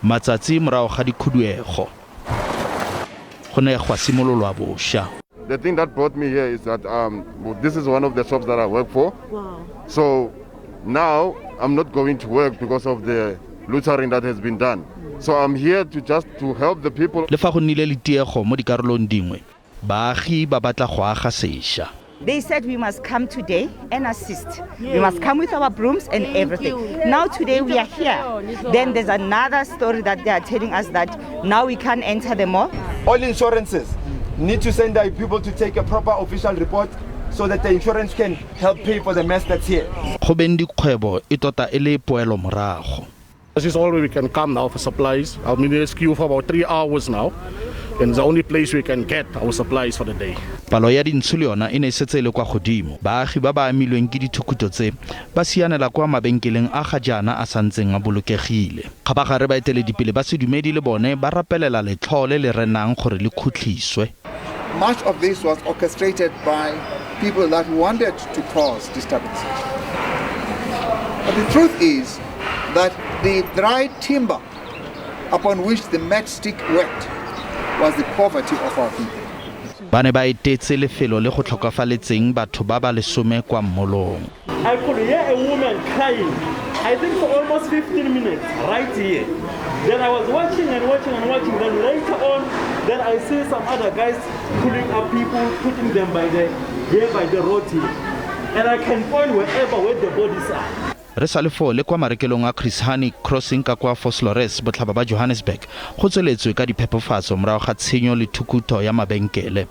matsatsi morago ga dikhuduego go ne gwa simololwa bosha. The thing that brought me here is that this is one of the shops that I work for. Wow. So now I'm not going to work because of the lootering that has been done. So I'm here to help the people. Le fa go nnile le tiego mo dikarolong dingwe, baagi ba batla go aga sešwa. They said we must come today and assist. We must come with our brooms and everything. Now today we are here. Then there's another story that they are telling us that now we can't enter the mall. All insurances need to send their people to take a proper official report so that the insurance can help pay for the mess that's here. Go beng dikgwebo e tota e le poelo morago. This is all where we can come now for supplies. I mean, there's queue for about 3 hours now. And it's the only place we can get our supplies for the day. Palo ya dintsho le yona e ne setse le kwa godimo. Baagi ba ba amilweng ke dithukuto tse ba sianela kwa mabenkeleng a ga jaana a santseng a bolokegile. Kgabagare ba eteledipele ba sedumedi le bone ba rapelela letlhole le renang gore le khutliswe. Much of this was orchestrated by people that wanted to cause disturbance. But the truth is that the dry timber upon which the matchstick worked was the poverty of our people. Ba ne ba etetse lefelo le go tlhokafaletseng batho ba ba lesome kwa mmolong. I could hear a woman crying, I think for almost 15 minutes, right here. Then I was watching and watching and watching. Then later on, then I see some other guys pulling up people, putting them by the road here. And I can point where the bodies are. Re sa le fole kwa marekelong a Chris Hani Crossing ka kwa Vosloorus botlhaba ba Johannesburg go tsweletswe ka diphephofatso morago ga tshenyo le thukuto ya mabenkele.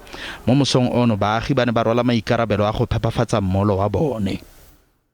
Mo mosong ono baagi ba ne ba rwala maikarabelo a go phephafatsa mmolo wa bone.